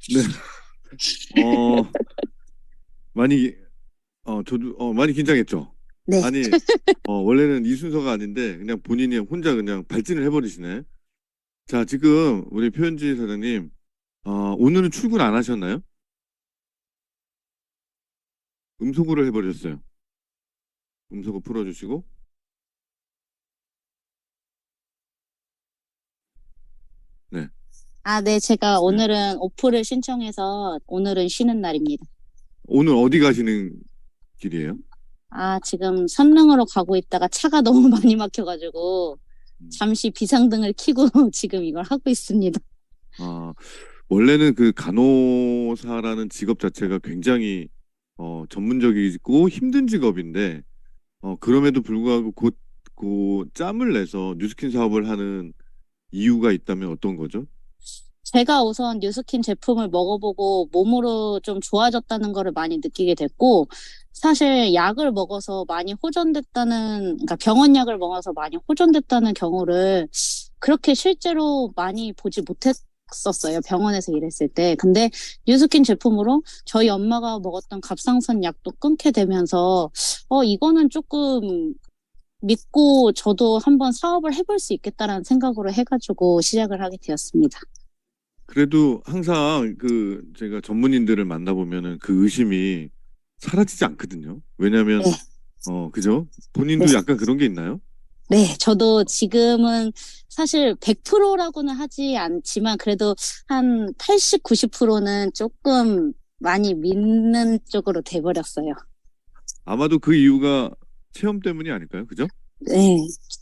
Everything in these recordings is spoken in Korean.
네. 어, 많이, 저도, 많이 긴장했죠. 네. 아니, 원래는 이 순서가 아닌데, 그냥 본인이 혼자 그냥 발진을 해버리시네. 자, 지금 우리 표현지 사장님, 오늘은 출근 안 하셨나요? 음소거를 해버렸어요. 음소거 풀어주시고. 네, 아, 네. 제가 네. 오늘은 오프를 신청해서 오늘은 쉬는 날입니다. 오늘 어디 가시는 길이에요? 아, 지금 선릉으로 가고 있다가 차가 너무 많이 막혀가지고 음. 잠시 비상등을 켜고 지금 이걸 하고 있습니다. 아, 원래는 그 간호사라는 직업 자체가 굉장히 전문적이고 힘든 직업인데 그럼에도 불구하고 그 짬을 내서 뉴스킨 사업을 하는 이유가 있다면 어떤 거죠? 제가 우선 뉴스킨 제품을 먹어보고 몸으로 좀 좋아졌다는 거를 많이 느끼게 됐고, 사실 약을 먹어서 많이 호전됐다는, 그러니까 병원 약을 먹어서 많이 호전됐다는 경우를 그렇게 실제로 많이 보지 못했었어요. 병원에서 일했을 때. 근데 뉴스킨 제품으로 저희 엄마가 먹었던 갑상선 약도 끊게 되면서, 이거는 조금 믿고 저도 한번 사업을 해볼 수 있겠다라는 생각으로 해가지고 시작을 하게 되었습니다. 그래도 항상 그 제가 전문인들을 만나보면은 그 의심이 사라지지 않거든요. 왜냐하면 네. 그죠? 네. 본인도 약간 그런 게 있나요? 네, 저도 지금은 사실 100%라고는 하지 않지만 그래도 한 80, 90%는 조금 많이 믿는 쪽으로 돼버렸어요. 아마도 그 이유가 체험 때문이 아닐까요? 그죠? 네,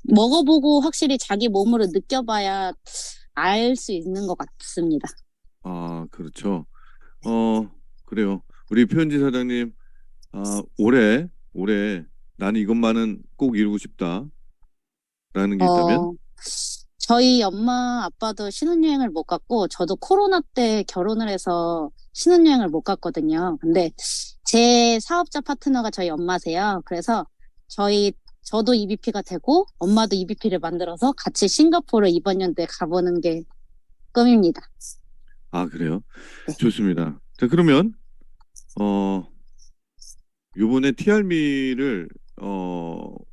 먹어보고 확실히 자기 몸으로 느껴봐야 알 수 있는 것 같습니다. 아, 그렇죠. 어, 그래요. 우리 표현지 사장님, 올해 나는 이것만은 꼭 이루고 싶다라는 게 있다면? 어, 저희 엄마 아빠도 신혼여행을 못 갔고 저도 코로나 때 결혼을 해서 신혼여행을 못 갔거든요. 근데 제 사업자 파트너가 저희 엄마세요. 그래서 저희 저도 EBP가 되고 엄마도 EBP를 만들어서 같이 싱가포르 이번 연도에 가보는 게 꿈입니다. 아, 그래요. 네. 좋습니다. 자, 그러면 어, 요번에 TR미를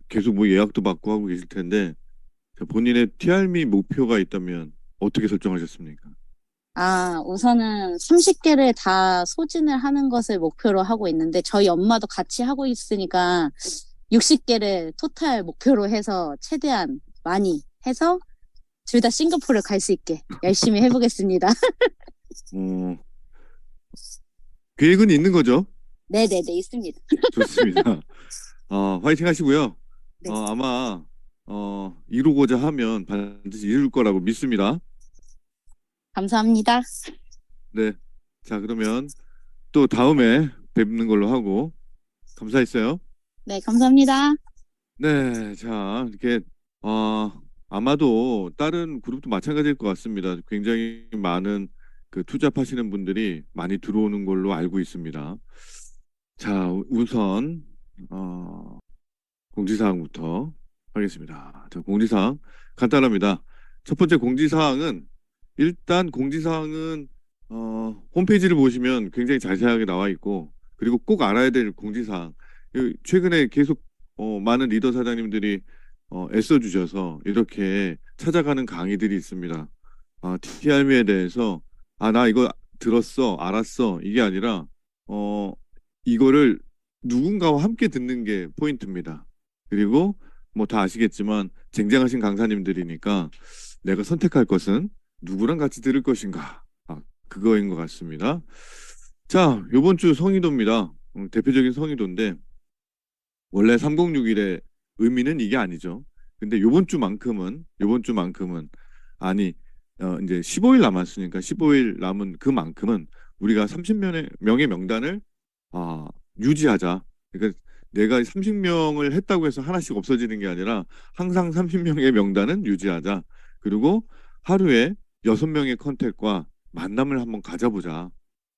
계속 뭐 예약도 받고 하고 계실 텐데 자, 본인의 TR미 목표가 있다면 어떻게 설정하셨습니까? 아, 우선은 30개를 다 소진을 하는 것을 목표로 하고 있는데 저희 엄마도 같이 하고 있으니까 60개를 토탈 목표로 해서 최대한 많이 해서 둘 다 싱가포르를 갈 수 있게 열심히 해보겠습니다. 어, 계획은 있는 거죠? 네네네, 있습니다. 좋습니다. 화이팅 하시고요. 네, 아마 이루고자 하면 반드시 이룰 거라고 믿습니다. 감사합니다. 네. 자, 그러면 또 다음에 뵙는 걸로 하고 감사했어요. 네, 감사합니다. 네. 자, 이렇게 어, 아마도 다른 그룹도 마찬가지일 것 같습니다. 굉장히 많은 그 투잡하시는 분들이 많이 들어오는 걸로 알고 있습니다. 자, 우선 공지사항부터 하겠습니다. 자, 공지사항 간단합니다. 첫 번째 공지사항은 일단 공지사항은 홈페이지를 보시면 굉장히 자세하게 나와 있고 그리고 꼭 알아야 될 공지사항 최근에 계속 많은 리더 사장님들이 애써 주셔서 이렇게 찾아가는 강의들이 있습니다. TRM에 대해서 나 이거 들었어, 알았어 이게 아니라 어, 이거를 누군가와 함께 듣는 게 포인트입니다. 그리고 뭐 다 아시겠지만 쟁쟁하신 강사님들이니까 내가 선택할 것은 누구랑 같이 들을 것인가? 그거인 것 같습니다. 자, 요번 주 성의도입니다. 대표적인 성의도인데 원래 3061의 의미는 이게 아니죠. 근데 요번 주만큼은 아니 이제 15일 남았으니까 15일 남은 그만큼은 우리가 30명의 명단을 아, 유지하자. 그러니까 내가 30명을 했다고 해서 하나씩 없어지는 게 아니라 항상 30명의 명단은 유지하자. 그리고 하루에 6명의 컨택과 만남을 한번 가져보자.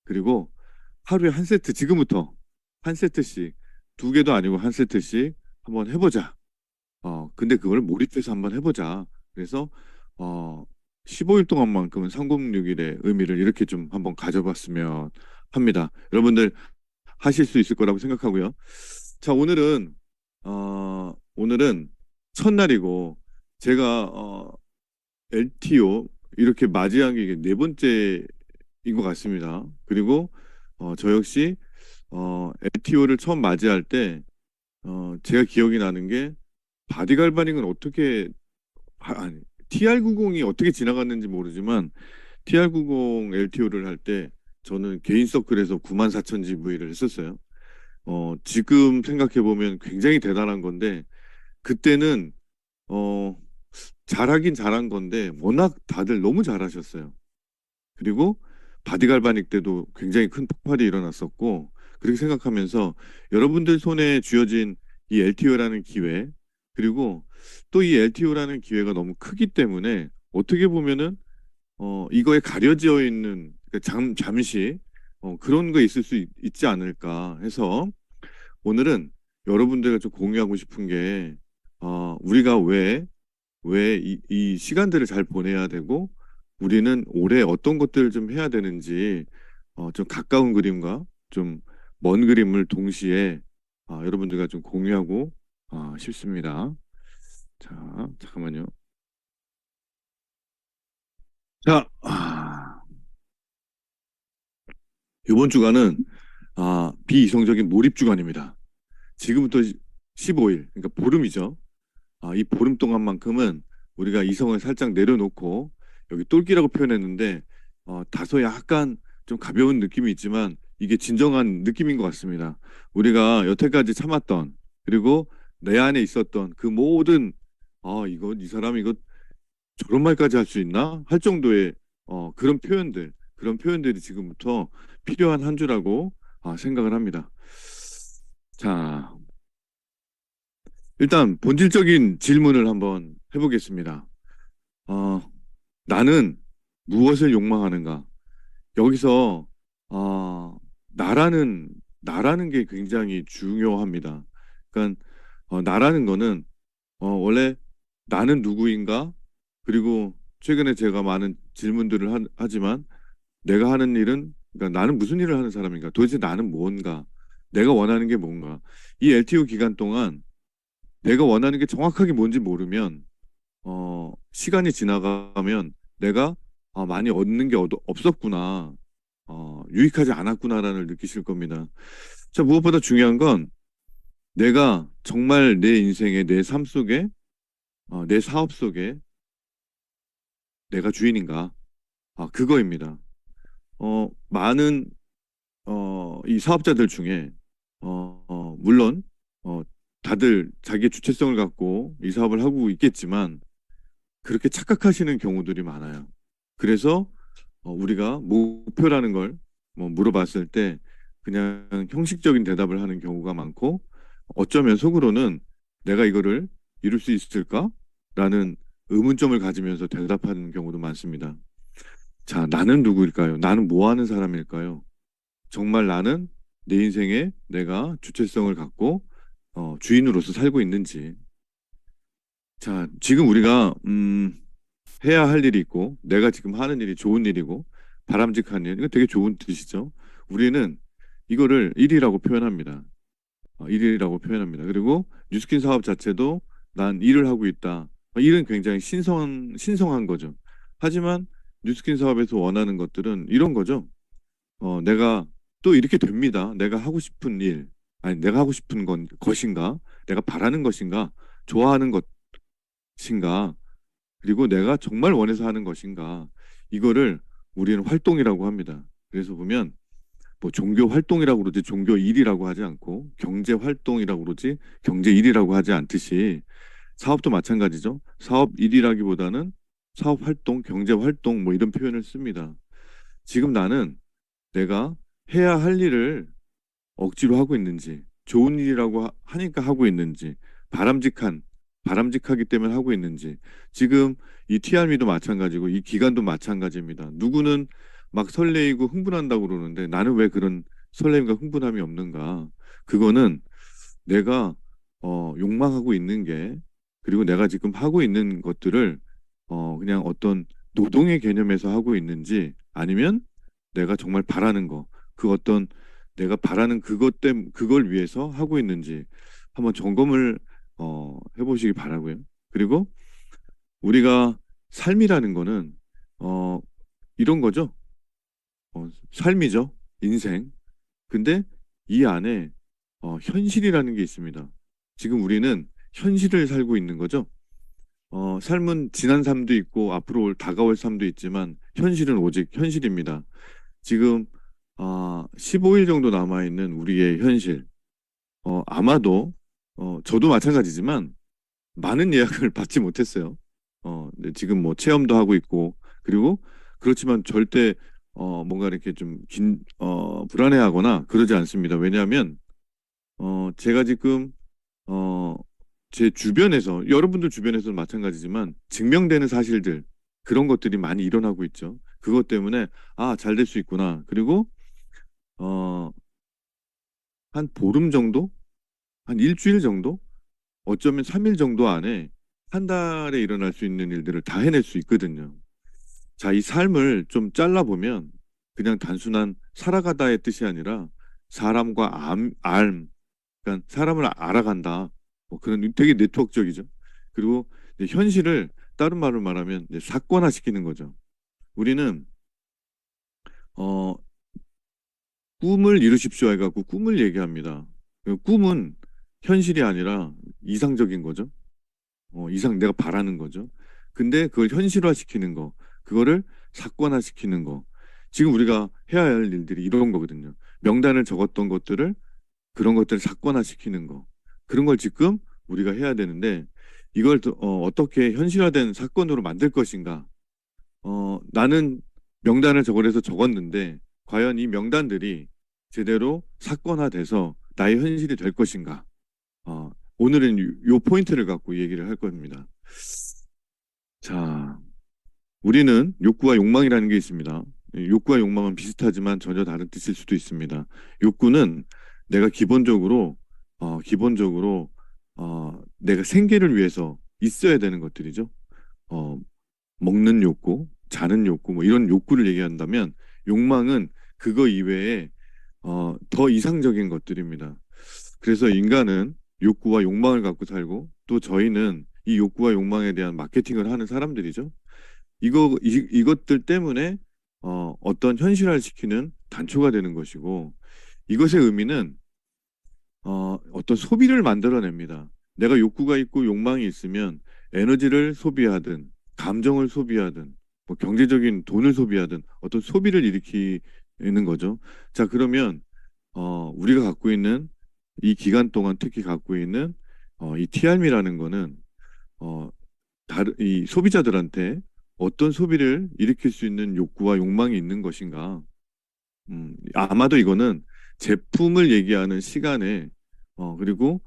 그리고 하루에 한 세트, 지금부터 한 세트씩, 두 개도 아니고 한 세트씩 한번 해보자. 근데 그걸 몰입해서 한번 해보자. 그래서, 어, 15일 동안만큼은 306일의 의미를 이렇게 좀 한번 가져봤으면 합니다. 여러분들 하실 수 있을 거라고 생각하고요. 자, 오늘은 첫날이고 제가 LTO 이렇게 맞이한 게 이게 네 번째인 것 같습니다. 그리고 저 역시 LTO를 처음 맞이할 때 제가 기억이 나는 게 바디 갈바닉은 어떻게 아니 TR90이 어떻게 지나갔는지 모르지만 TR90 LTO를 할 때 저는 개인 서클에서 94,000 GV를 했었어요. 지금 생각해 보면 굉장히 대단한 건데 그때는 어 잘하긴 잘한 건데 워낙 다들 너무 잘하셨어요. 그리고 바디 갈바닉 때도 굉장히 큰 폭발이 일어났었고 그렇게 생각하면서 여러분들 손에 쥐어진 이 LTO라는 기회 그리고 또 이 LTO라는 기회가 너무 크기 때문에 어떻게 보면은 이거에 가려져 있는 그러니까 잠시 그런 거 있을 수 있지 않을까 해서 오늘은 여러분들과 좀 공유하고 싶은 게 우리가 왜 이 시간들을 잘 보내야 되고 우리는 올해 어떤 것들을 좀 해야 되는지 좀 가까운 그림과 좀 먼 그림을 동시에 여러분들과 좀 공유하고 싶습니다. 자, 잠깐만요. 자, 이번 주간은 비이성적인 몰입 주간입니다. 지금부터 15일, 그러니까 보름이죠. 이 보름 동안만큼은 우리가 이성을 살짝 내려놓고 여기 똘끼라고 표현했는데 다소 약간 좀 가벼운 느낌이 있지만 이게 진정한 느낌인 것 같습니다. 우리가 여태까지 참았던 그리고 내 안에 있었던 그 모든 이거 이 사람 이거 저런 말까지 할 수 있나 할 정도의 그런 표현들이 지금부터 필요한 한 주라고 생각을 합니다. 자, 일단 본질적인 질문을 한번 해보겠습니다. 어, 나는 무엇을 욕망하는가? 여기서 어, 나라는 나라는 게 굉장히 중요합니다. 그러니까 나라는 거는 원래 나는 누구인가? 그리고 최근에 제가 많은 질문들을 하지만 내가 하는 일은 그러니까 나는 무슨 일을 하는 사람인가? 도대체 나는 뭔가? 내가 원하는 게 뭔가? 이 LTO 기간 동안 내가 원하는 게 정확하게 뭔지 모르면 시간이 지나가면 내가 많이 얻는 게 없었구나. 유익하지 않았구나라는 느끼실 겁니다. 자, 무엇보다 중요한 건 내가 정말 내 인생의 내 삶 속에, 내 사업 속에 내가 주인인가? 그거입니다. 많은, 이 사업자들 중에, 물론, 다들 자기의 주체성을 갖고 이 사업을 하고 있겠지만, 그렇게 착각하시는 경우들이 많아요. 그래서 우리가 목표라는 걸 뭐 물어봤을 때 그냥 형식적인 대답을 하는 경우가 많고 어쩌면 속으로는 내가 이거를 이룰 수 있을까? 라는 의문점을 가지면서 대답하는 경우도 많습니다. 자, 나는 누구일까요? 나는 뭐 하는 사람일까요? 정말 나는 내 인생에 내가 주체성을 갖고 주인으로서 살고 있는지. 자, 지금 우리가 해야 할 일이 있고 내가 지금 하는 일이 좋은 일이고 바람직한 일, 이거 되게 좋은 뜻이죠. 우리는 이거를 일이라고 표현합니다. 일이라고 표현합니다. 그리고 뉴스킨 사업 자체도 난 일을 하고 있다. 일은 굉장히 신성한 거죠. 하지만 뉴스킨 사업에서 원하는 것들은 이런 거죠. 내가 또 이렇게 됩니다. 내가 하고 싶은 일, 아니 내가 하고 싶은 것인가, 내가 바라는 것인가, 좋아하는 것인가, 그리고 내가 정말 원해서 하는 것인가, 이거를 우리는 활동이라고 합니다. 그래서 보면 뭐 종교 활동이라고 그러지 종교 일이라고 하지 않고 경제 활동이라고 그러지 경제 일이라고 하지 않듯이 사업도 마찬가지죠. 사업 일이라기보다는 사업 활동, 경제 활동 뭐 이런 표현을 씁니다. 지금 나는 내가 해야 할 일을 억지로 하고 있는지, 좋은 일이라고 하니까 하고 있는지, 바람직한, 바람직하기 때문에 하고 있는지, 지금 이 TRM도 마찬가지고 이 기간도 마찬가지입니다. 누구는 막 설레이고 흥분한다고 그러는데 나는 왜 그런 설렘과 흥분함이 없는가? 그거는 내가 욕망하고 있는 게 그리고 내가 지금 하고 있는 것들을 그냥 어떤 노동의 개념에서 하고 있는지 아니면 내가 정말 바라는 거, 그 어떤 내가 바라는 그걸 위해서 하고 있는지 한번 점검을 해보시기 바라고요. 그리고 우리가 삶이라는 거는 어, 이런 거죠. 삶이죠. 인생. 근데 이 안에 현실이라는 게 있습니다. 지금 우리는 현실을 살고 있는 거죠. 삶은 지난 삶도 있고 앞으로 다가올 삶도 있지만 현실은 오직 현실입니다. 지금 15일 정도 남아 있는 우리의 현실. 아마도 저도 마찬가지지만 많은 예약을 받지 못했어요. 근데 지금 뭐 체험도 하고 있고 그리고 그렇지만 절대 뭔가 이렇게 좀 불안해하거나 그러지 않습니다. 왜냐하면 제가 지금 어, 제 주변에서 여러분들 주변에서도 마찬가지지만 증명되는 사실들 그런 것들이 많이 일어나고 있죠. 그것 때문에 잘 될 수 있구나. 그리고 어, 한 보름 정도, 한 일주일 정도, 어쩌면 3일 정도 안에 한 달에 일어날 수 있는 일들을 다 해낼 수 있거든요. 자, 이 삶을 좀 잘라보면 그냥 단순한 살아가다의 뜻이 아니라 사람과 그러니까 사람을 알아간다. 뭐 그런 되게 네트워크적이죠. 그리고 이제 현실을 다른 말로 말하면 이제 사건화시키는 거죠. 우리는 어, 꿈을 이루십시오 해갖고 꿈을 얘기합니다. 그 꿈은 현실이 아니라 이상적인 거죠. 내가 바라는 거죠. 근데 그걸 현실화시키는 거, 그거를 사건화시키는 거. 지금 우리가 해야 할 일들이 이런 거거든요. 명단을 적었던 것들을 그런 것들을 사건화시키는 거. 그런 걸 지금 우리가 해야 되는데 이걸 어떻게 현실화된 사건으로 만들 것인가? 나는 명단을 적으래서 적었는데 과연 이 명단들이 제대로 사건화돼서 나의 현실이 될 것인가? 오늘은 요 포인트를 갖고 얘기를 할 겁니다. 자, 우리는 욕구와 욕망이라는 게 있습니다. 욕구와 욕망은 비슷하지만 전혀 다른 뜻일 수도 있습니다. 욕구는 내가 기본적으로, 내가 생계를 위해서 있어야 되는 것들이죠. 어, 먹는 욕구, 자는 욕구, 뭐 이런 욕구를 얘기한다면 욕망은 그거 이외에 더 이상적인 것들입니다. 그래서 인간은 욕구와 욕망을 갖고 살고 또 저희는 이 욕구와 욕망에 대한 마케팅을 하는 사람들이죠. 이것들 때문에 어떤 현실화를 시키는 단초가 되는 것이고 이것의 의미는 어떤 소비를 만들어냅니다. 내가 욕구가 있고 욕망이 있으면 에너지를 소비하든 감정을 소비하든 뭐 경제적인 돈을 소비하든 어떤 소비를 일으키는 거죠. 자, 그러면 우리가 갖고 있는 이 기간 동안 특히 갖고 있는 이 TRM이라는 거는 이 소비자들한테 어떤 소비를 일으킬 수 있는 욕구와 욕망이 있는 것인가? 아마도 이거는 제품을 얘기하는 시간에 그리고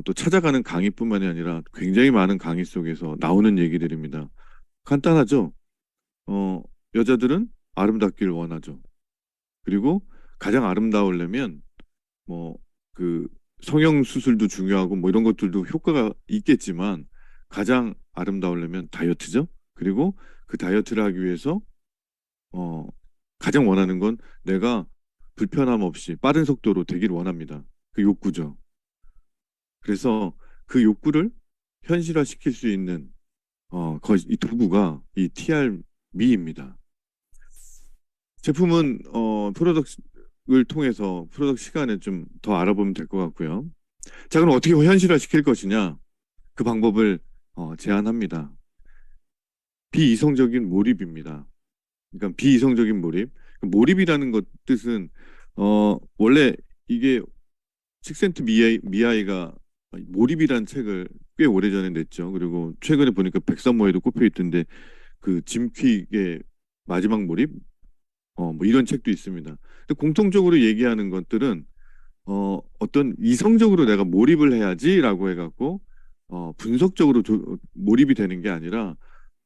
또 찾아가는 강의뿐만이 아니라 굉장히 많은 강의 속에서 나오는 얘기들입니다. 간단하죠? 어, 여자들은 아름답기를 원하죠. 그리고 가장 아름다우려면 뭐 그 성형 수술도 중요하고 뭐 이런 것들도 효과가 있겠지만 가장 아름다우려면 다이어트죠. 그리고 그 다이어트를 하기 위해서 어, 가장 원하는 건 내가 불편함 없이 빠른 속도로 되기를 원합니다. 그 욕구죠. 그래서 그 욕구를 현실화시킬 수 있는 이 도구가 이 TRM입니다. 제품은 프로덕트를 통해서 프로덕트 시간에 좀 더 알아보면 될 것 같고요. 자, 그럼 어떻게 현실화시킬 것이냐? 그 방법을 제안합니다. 비이성적인 몰입입니다. 그러니까 비이성적인 몰입. 몰입이라는 것 뜻은 원래 이게 칙센트 미아이가 몰입이라는 책을 꽤 오래전에 냈죠. 그리고 최근에 보니까 백선모에도 꼽혀 있던데 그 짐 퀵의 마지막 몰입 뭐 이런 책도 있습니다. 근데 공통적으로 얘기하는 것들은 어떤 이성적으로 내가 몰입을 해야지라고 해갖고 분석적으로 몰입이 되는 게 아니라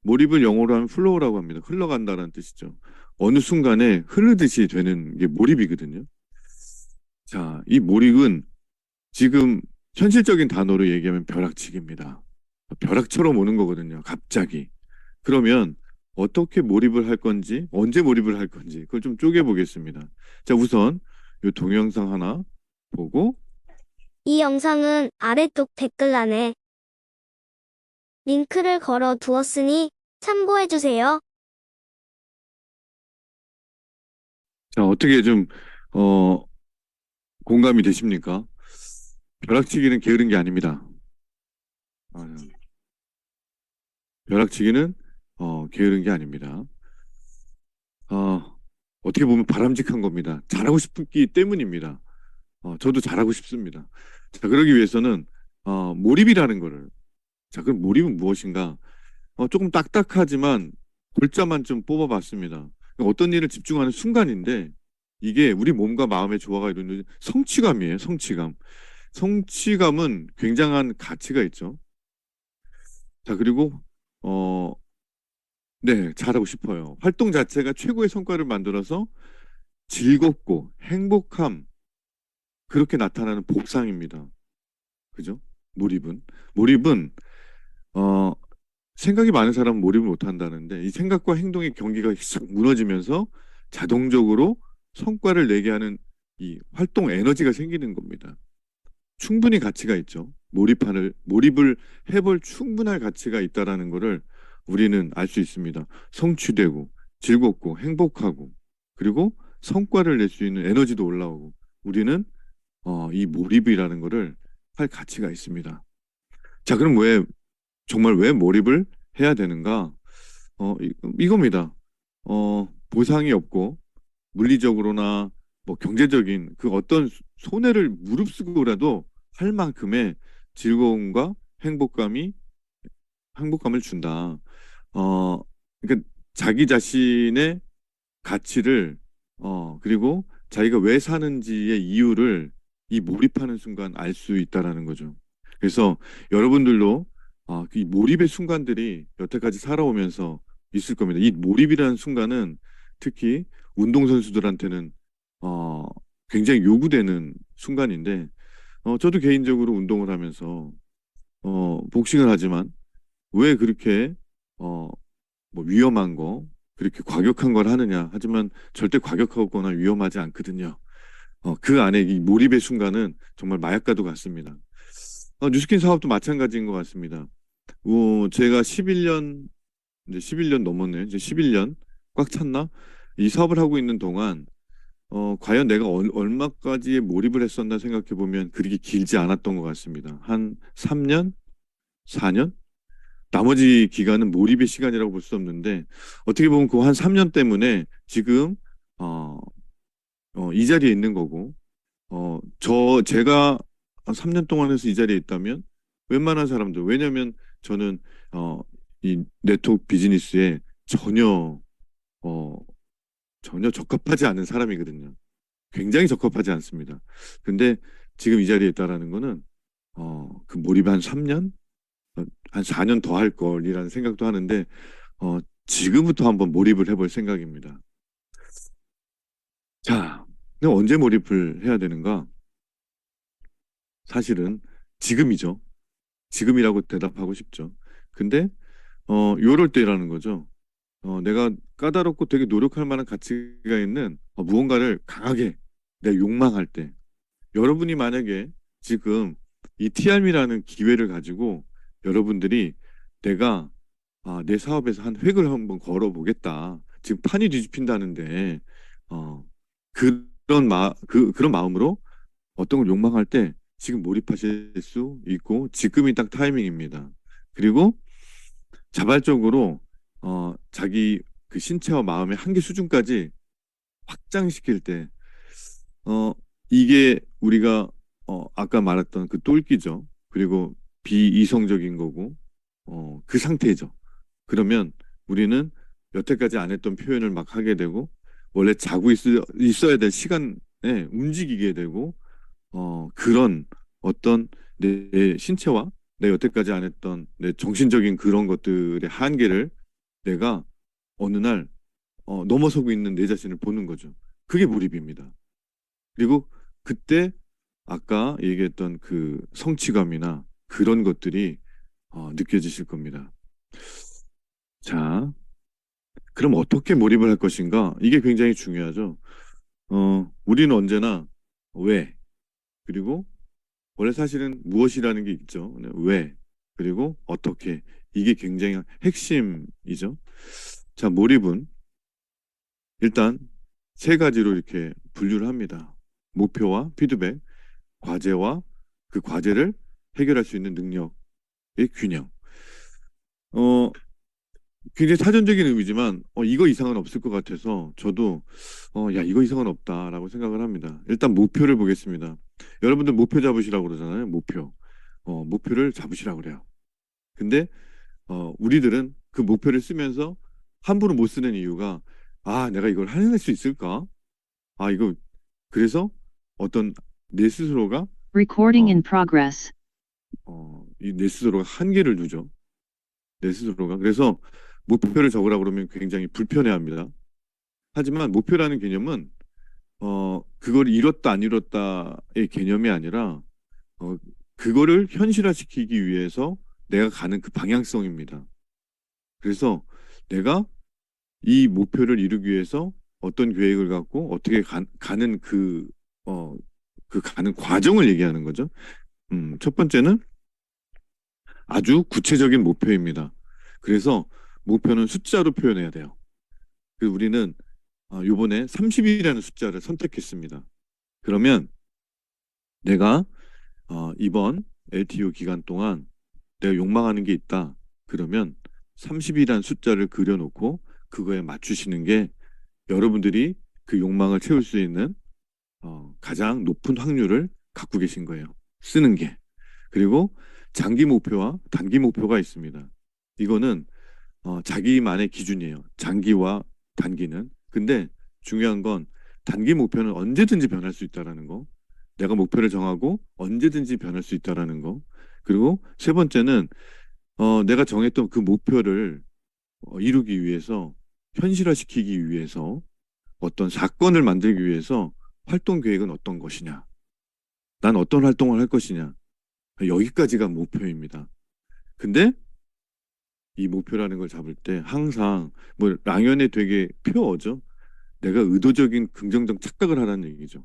몰입을 영어로 하면 플로우라고 합니다. 흘러간다는 뜻이죠. 어느 순간에 흐르듯이 되는 게 몰입이거든요. 자, 이 몰입은 지금 현실적인 단어로 얘기하면 벼락치기입니다. 벼락처럼 오는 거거든요. 갑자기. 그러면 어떻게 몰입을 할 건지, 언제 몰입을 할 건지, 그걸 좀 쪼개보겠습니다. 자, 우선 이 동영상 하나 보고, 이 영상은 아래쪽 댓글란에 링크를 걸어 두었으니 참고해주세요. 자, 어떻게 좀, 어, 공감이 되십니까? 벼락치기는 게으른 게 아닙니다. 아, 벼락치기는, 게으른 게 아닙니다. 어떻게 보면 바람직한 겁니다. 잘하고 싶기 때문입니다. 저도 잘하고 싶습니다. 자, 그러기 위해서는, 몰입이라는 거를, 자, 그럼 몰입은 무엇인가? 조금 딱딱하지만 골자만 좀 뽑아봤습니다. 어떤 일을 집중하는 순간인데 이게 우리 몸과 마음의 조화가 이루는 성취감이에요. 성취감. 성취감은 굉장한 가치가 있죠. 자, 그리고 어, 네, 잘하고 싶어요. 활동 자체가 최고의 성과를 만들어서 즐겁고 행복함 그렇게 나타나는 보상입니다. 그죠? 몰입은 몰입은 어, 생각이 많은 사람은 몰입을 못 한다는데 이 생각과 행동의 경계가 싹 무너지면서 자동적으로 성과를 내게 하는 이 활동 에너지가 생기는 겁니다. 충분히 가치가 있죠. 몰입을 해볼 충분할 가치가 있다라는 것을 우리는 알 수 있습니다. 성취되고 즐겁고 행복하고 그리고 성과를 낼 수 있는 에너지도 올라오고 우리는 이 몰입이라는 것을 할 가치가 있습니다. 자, 그럼 정말 왜 몰입을 해야 되는가? 이겁니다. 보상이 없고 물리적으로나 뭐 경제적인 그 어떤 손해를 무릅쓰고라도 할 만큼의 즐거움과 행복감을 준다. 그러니까 자기 자신의 가치를 그리고 자기가 왜 사는지의 이유를 이 몰입하는 순간 알 수 있다라는 거죠. 그래서 여러분들도 이 몰입의 순간들이 여태까지 살아오면서 있을 겁니다. 이 몰입이라는 순간은 특히 운동선수들한테는 어, 굉장히 요구되는 순간인데 저도 개인적으로 운동을 하면서 복싱을 하지만 왜 그렇게 어, 뭐 위험한 거 그렇게 과격한 걸 하느냐 하지만 절대 과격하거나 위험하지 않거든요. 그 안에 이 몰입의 순간은 정말 마약과도 같습니다. 뉴스킨 사업도 마찬가지인 것 같습니다. 제가 11년, 이제 11년 넘었네요. 이제 11년 꽉 찼나? 이 사업을 하고 있는 동안, 과연 내가 얼마까지의 몰입을 했었나 생각해 보면 그렇게 길지 않았던 것 같습니다. 한 3년? 4년? 나머지 기간은 몰입의 시간이라고 볼 수 없는데, 어떻게 보면 그 한 3년 때문에 지금, 어, 이 자리에 있는 거고, 제가 3년 동안 해서 이 자리에 있다면 웬만한 사람들, 왜냐면 저는, 어, 이 네트워크 비즈니스에 어, 전혀 적합하지 않은 사람이거든요. 굉장히 적합하지 않습니다. 근데 지금 이 자리에 있다라는 거는, 그 몰입 한 3년? 한 4년 더 할 걸이라는 생각도 하는데, 어, 지금부터 한번 몰입을 해볼 생각입니다. 자, 근데 언제 몰입을 해야 되는가? 사실은 지금이죠. 지금이라고 대답하고 싶죠. 근데 요럴 때라는 거죠. 내가 까다롭고 되게 노력할 만한 가치가 있는 무언가를 강하게 내가 욕망할 때 여러분이 만약에 지금 이 TRM이라는 기회를 가지고 여러분들이 내가 내 사업에서 한 획을 한번 걸어보겠다. 지금 판이 뒤집힌다는데 그런 마음으로 어떤 걸 욕망할 때 지금 몰입하실 수 있고 지금이 딱 타이밍입니다. 그리고 자발적으로 자기 그 신체와 마음의 한계 수준까지 확장시킬 때 이게 우리가 아까 말했던 그 똘끼죠. 그리고 비이성적인 거고 그 상태죠. 그러면 우리는 여태까지 안 했던 표현을 막 하게 되고 원래 있어야 될 시간에 움직이게 되고 그런 어떤 내 신체와 내 여태까지 안 했던 내 정신적인 그런 것들의 한계를 내가 어느 날 넘어서고 있는 내 자신을 보는 거죠. 그게 몰입입니다. 그리고 그때 아까 얘기했던 그 성취감이나 그런 것들이 느껴지실 겁니다. 자, 그럼 어떻게 몰입을 할 것인가? 이게 굉장히 중요하죠. 우리는 언제나 왜, 그리고 원래 사실은 무엇이라는 게 있죠. 네, 왜, 그리고 어떻게. 이게 굉장히 핵심이죠. 자, 몰입은 일단 세 가지로 이렇게 분류를 합니다. 목표와 피드백, 과제와 그 과제를 해결할 수 있는 능력의 균형. 어, 굉장히 사전적인 의미지만 이거 이상은 없을 것 같아서 저도 야 이거 이상은 없다라고 생각을 합니다. 일단 목표를 보겠습니다. 여러분들 목표 잡으시라고 그러잖아요. 목표를 잡으시라고 그래요. 근데 우리들은 그 목표를 쓰면서 함부로 못 쓰는 이유가 내가 이걸 해낼 수 있을까? 이거 그래서 어떤 내 스스로가 Recording 어, in progress. 이 내 스스로가 한계를 두죠. 내 스스로가. 그래서 목표를 적으라 그러면 굉장히 불편해합니다. 하지만 목표라는 개념은 그걸 이뤘다 안 이뤘다의 개념이 아니라 어, 그거를 현실화시키기 위해서 내가 가는 그 방향성입니다. 그래서 내가 이 목표를 이루기 위해서 어떤 계획을 갖고 어떻게 가는 그 가는 과정을 얘기하는 거죠. 첫 번째는 아주 구체적인 목표입니다. 그래서 목표는 숫자로 표현해야 돼요. 그래서 우리는 요번에 30이라는 숫자를 선택했습니다. 그러면 내가 이번 LTO 기간 동안 내가 욕망하는 게 있다. 그러면 30이라는 숫자를 그려놓고 그거에 맞추시는 게 여러분들이 그 욕망을 채울 수 있는 가장 높은 확률을 갖고 계신 거예요. 쓰는 게. 그리고 장기 목표와 단기 목표가 있습니다. 이거는 자기만의 기준이에요. 장기와 단기는. 근데 중요한 건 단기 목표는 언제든지 변할 수 있다라는 거. 내가 목표를 정하고 언제든지 변할 수 있다라는 거. 그리고 세 번째는 내가 정했던 그 목표를 이루기 위해서 현실화시키기 위해서 어떤 사건을 만들기 위해서 활동 계획은 어떤 것이냐. 난 어떤 활동을 할 것이냐. 여기까지가 목표입니다. 근데 이 목표라는 걸 잡을 때 항상 뭐 랑연에 되게 표어죠. 내가 의도적인 긍정적 착각을 하라는 얘기죠.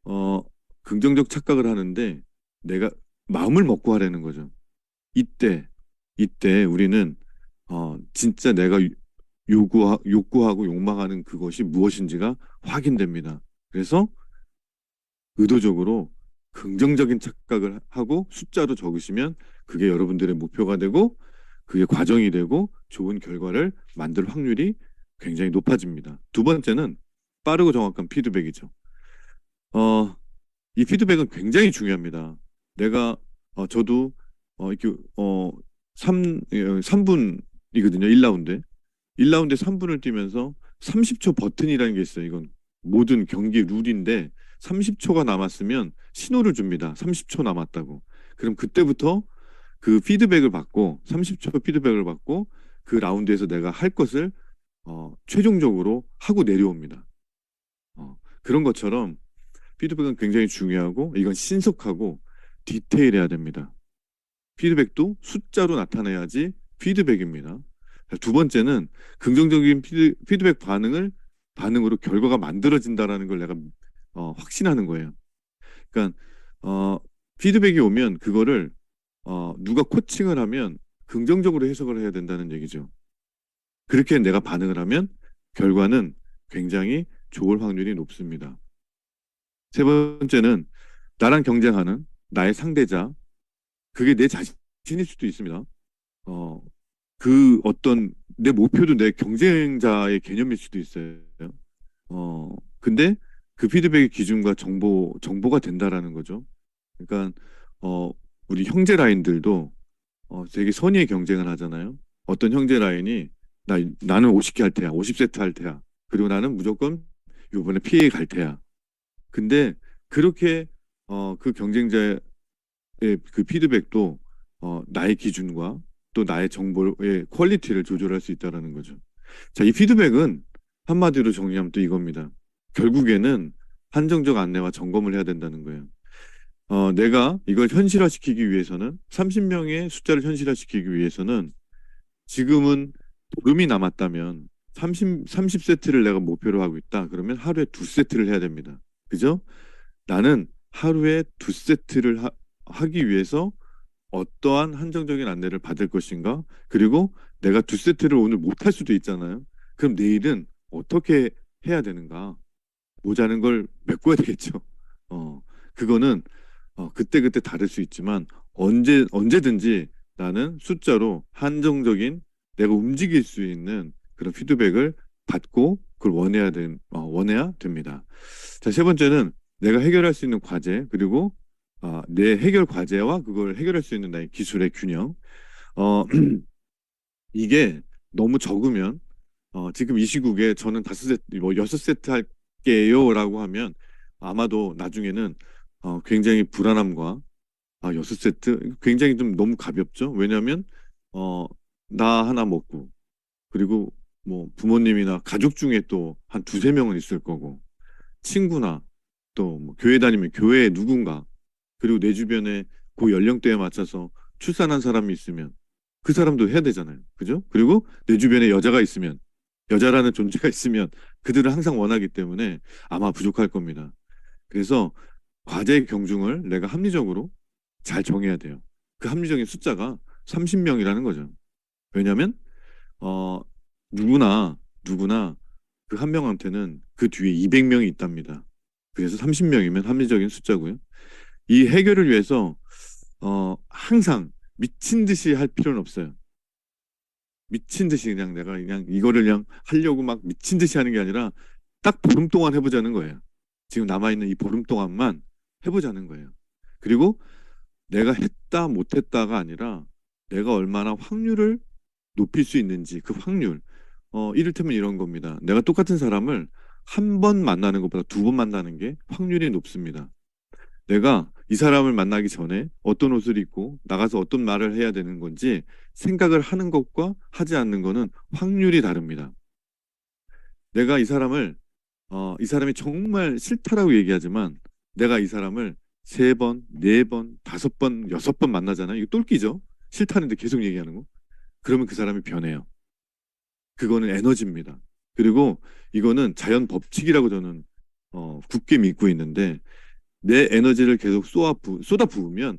어, 긍정적 착각을 하는데 내가 마음을 먹고 하라는 거죠. 이때, 이때 우리는 진짜 내가 욕구하고 욕망하는 그것이 무엇인지가 확인됩니다. 그래서 의도적으로 긍정적인 착각을 하고 숫자로 적으시면 그게 여러분들의 목표가 되고 그게 과정이 되고 좋은 결과를 만들 확률이 굉장히 높아집니다. 두 번째는 빠르고 정확한 피드백이죠. 이 피드백은 굉장히 중요합니다. 내가 저도 이렇게 3분이거든요. 1라운드. 1라운드에 3분을 뛰면서 30초 버튼이라는 게 있어요. 이건 모든 경기 룰인데 30초가 남았으면 신호를 줍니다. 30초 남았다고. 그럼 그때부터 그 피드백을 받고 30초 피드백을 받고 그 라운드에서 내가 할 것을 최종적으로 하고 내려옵니다. 그런 것처럼 피드백은 굉장히 중요하고 이건 신속하고 디테일해야 됩니다. 피드백도 숫자로 나타내야지 피드백입니다. 두 번째는 긍정적인 피드백 반응으로 결과가 만들어진다라는 걸 내가 확신하는 거예요. 그러니까 피드백이 오면 그거를 누가 코칭을 하면 긍정적으로 해석을 해야 된다는 얘기죠. 그렇게 내가 반응을 하면 결과는 굉장히 좋을 확률이 높습니다. 세 번째는 나랑 경쟁하는 나의 상대자, 그게 내 자신일 수도 있습니다. 그 어떤 내 목표도 내 경쟁자의 개념일 수도 있어요. 근데 그 피드백의 기준과 정보가 된다라는 거죠. 그러니까 우리 형제 라인들도 되게 선의의 경쟁을 하잖아요. 어떤 형제 라인이 나는 50개 할 테야, 50세트 할 테야. 그리고 나는 무조건 이번에 PA 갈 테야. 근데 그렇게 그 경쟁자의 그 피드백도 나의 기준과 또 나의 정보의 퀄리티를 조절할 수 있다라는 거죠. 자, 이 피드백은 한마디로 정리하면 또 이겁니다. 결국에는 한정적 안내와 점검을 해야 된다는 거예요. 내가 이걸 현실화시키기 위해서는 30명의 숫자를 현실화시키기 위해서는 지금은 보름이 남았다면 30세트를 내가 목표로 하고 있다. 그러면 하루에 2세트를 해야 됩니다. 그죠? 나는 하루에 2세트를 하기 위해서 어떠한 한정적인 안내를 받을 것인가? 그리고 내가 2세트를 오늘 못할 수도 있잖아요. 그럼 내일은 어떻게 해야 되는가? 모자는 걸 메꿔야 되겠죠. 어, 그거는 그때그때 다를 수 있지만 언제든지 나는 숫자로 한정적인 내가 움직일 수 있는 그런 피드백을 받고 그걸 원해야 됩니다. 자, 세 번째는 내가 해결할 수 있는 과제, 그리고 내 해결 과제와 그걸 해결할 수 있는 나의 기술의 균형. 어, 이게 너무 적으면 지금 이 시국에 저는 5세트, 뭐 6세트 할게요라고 하면 아마도 나중에는 굉장히 불안함과 6세트 굉장히 좀 너무 가볍죠. 왜냐하면 어, 나 하나 먹고 그리고 뭐 부모님이나 가족 중에 또 한 두세 명은 있을 거고 친구나 또뭐 교회 다니면 교회에 누군가 그리고 내 주변에 그 연령대에 맞춰서 출산한 사람이 있으면 그 사람도 해야 되잖아요. 그죠? 그리고 내 주변에 여자가 있으면 여자라는 존재가 있으면 그들은 항상 원하기 때문에 아마 부족할 겁니다. 그래서 과제 경중을 내가 합리적으로 잘 정해야 돼요. 그 합리적인 숫자가 30명이라는 거죠. 왜냐하면 어, 누구나 그 한 명한테는 그 뒤에 200명이 있답니다. 그래서 30명이면 합리적인 숫자고요. 이 해결을 위해서 항상 미친 듯이 할 필요는 없어요. 미친 듯이 그냥 내가 그냥 이거를 그냥 하려고 막 미친 듯이 하는 게 아니라 딱 보름 동안 해보자는 거예요. 지금 남아있는 이 보름 동안만 해보자는 거예요. 그리고 내가 했다 못했다가 아니라 내가 얼마나 확률을 높일 수 있는지 그 확률. 이를테면 이런 겁니다. 내가 똑같은 사람을 한 번 만나는 것보다 2번 만나는 게 확률이 높습니다. 내가 이 사람을 만나기 전에 어떤 옷을 입고 나가서 어떤 말을 해야 되는 건지 생각을 하는 것과 하지 않는 거는 확률이 다릅니다. 내가 이 사람이 정말 싫다라고 얘기하지만 내가 이 사람을 3번, 4번, 5번, 6번 만나잖아요. 이거 똘끼죠? 싫다는데 계속 얘기하는 거. 그러면 그 사람이 변해요. 그거는 에너지입니다. 그리고 이거는 자연 법칙이라고 저는 굳게 믿고 있는데 내 에너지를 계속 쏟아 부으면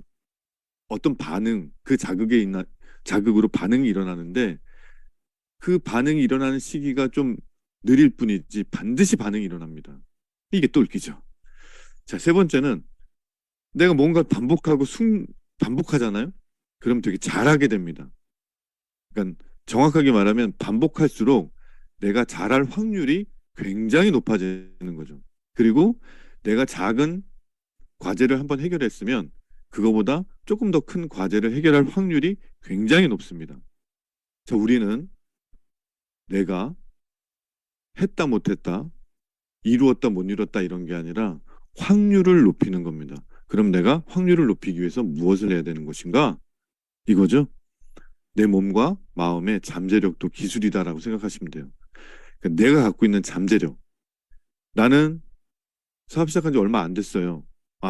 어떤 반응, 자극으로 반응이 일어나는데 그 반응이 일어나는 시기가 좀 느릴 뿐이지 반드시 반응이 일어납니다. 이게 똘끼죠. 자, 세 번째는 내가 뭔가 반복하잖아요. 그럼 되게 잘하게 됩니다. 그러니까 정확하게 말하면 반복할수록 내가 잘할 확률이 굉장히 높아지는 거죠. 그리고 내가 작은 과제를 한번 해결했으면 그거보다 조금 더 큰 과제를 해결할 확률이 굉장히 높습니다. 자, 우리는 내가 했다 못했다, 이루었다 못 이뤘다 이런 게 아니라 확률을 높이는 겁니다. 그럼 내가 확률을 높이기 위해서 무엇을 해야 되는 것인가? 이거죠. 내 몸과 마음의 잠재력도 기술이다라고 생각하시면 돼요. 그러니까 내가 갖고 있는 잠재력. 나는 사업 시작한 지 얼마 안 됐어요.